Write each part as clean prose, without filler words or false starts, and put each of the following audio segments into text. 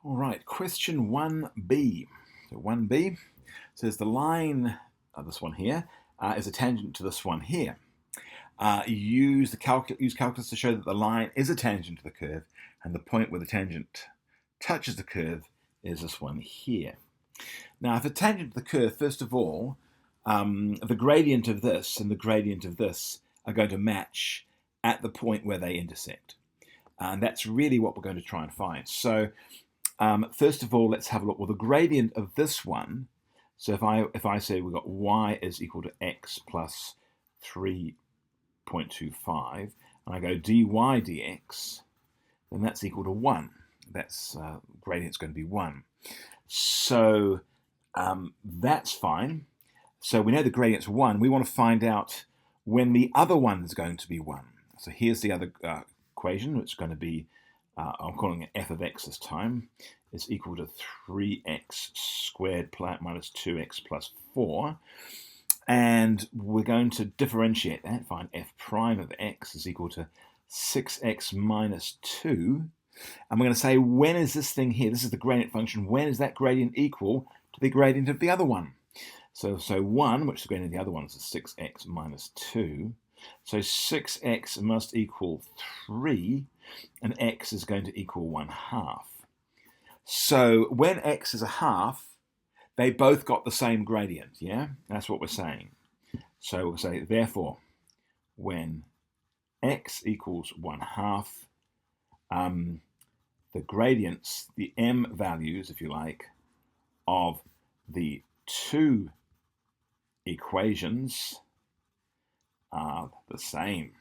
All right, question 1b. So 1b says the line, this one here, is a tangent to this one here. Use calculus to show that the line is a tangent to the curve, and the point where the tangent touches the curve is this one here. Now, if a tangent to the curve, first of all, the gradient of this and the gradient of this are going to match at the point where they intersect. And that's really what we're going to try and find. So first of all, let's have a look. Well, the gradient of this one, so if I say we've got y is equal to x plus 3.25, and I go dy dx, then that's equal to 1. That's gradient's going to be 1. So that's fine. So we know the gradient's 1. We want to find out when the other one is going to be 1. So here's the other equation, which is going to be, I'm calling it f of x this time, is equal to 3x squared minus 2x plus 4. And we're going to differentiate that, find f prime of x is equal to 6x minus 2. And we're going to say, when is this thing here? This is the gradient function. When is that gradient equal to the gradient of the other one? So 1, which is the gradient of the other one, is 6x minus 2. So 6x must equal 3, and x is going to equal 1/2. So when x is a half, they both got the same gradient, yeah? That's what we're saying. So we'll say, therefore, when x equals 1/2, the gradients, the m values, if you like, of the two equations are the same.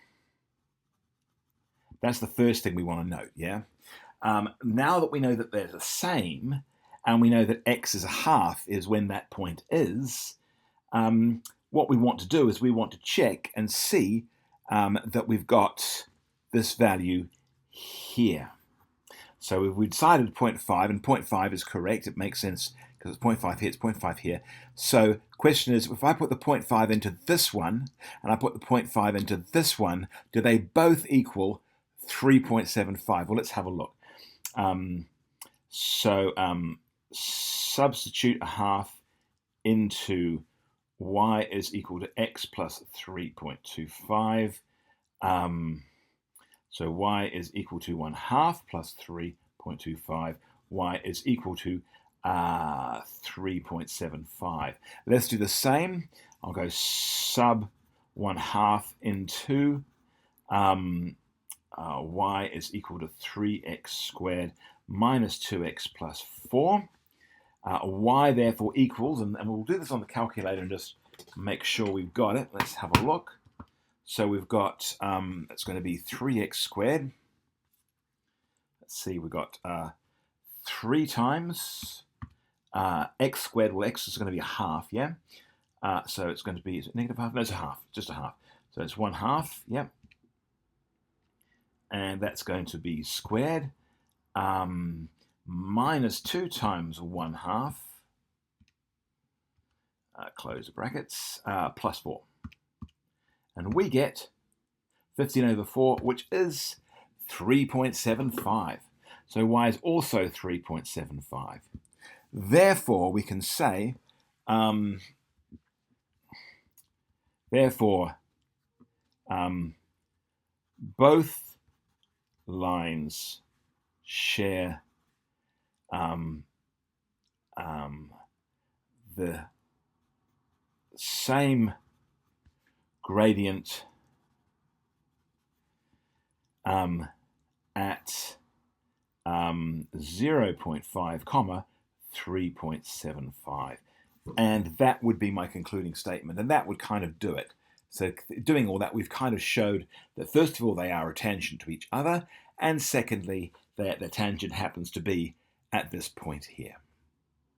That's the first thing we want to note, yeah? Now that we know that they're the same, and we know that x is a half is when that point is, what we want to do is we want to check and see that we've got this value here. So we decided 0.5, and 0.5 is correct. It makes sense because it's 0.5 here, it's 0.5 here. So question is, if I put the 0.5 into this one, and I put the 0.5 into this one, do they both equal 3.75? Well, let's have a look. Substitute a half into y is equal to x plus 3.25. So y is equal to 1/2 plus 3.25. Y is equal to 3.75. Let's do the same. I'll go sub 1/2 into y is equal to 3x squared minus 2x plus 4. Y therefore equals, and we'll do this on the calculator and just make sure we've got it. Let's have a look. So we've got, it's going to be 3x squared. Let's see, we've got 3 times x squared. Well, x is going to be a half, yeah? So it's going to be, is it negative half? No, it's a half, just a half. So it's 1/2, yep. And that's going to be squared. Minus 2 times 1/2, close the brackets, plus 4. And we get 15/4, which is 3.75. So y is also 3.75. Therefore, we can say, both lines share the same gradient at 0.5 comma 3.75, and that would be my concluding statement, and that would kind of do it. So doing all that, we've kind of showed that first of all they are a tangent to each other, and secondly that the tangent happens to be at this point here.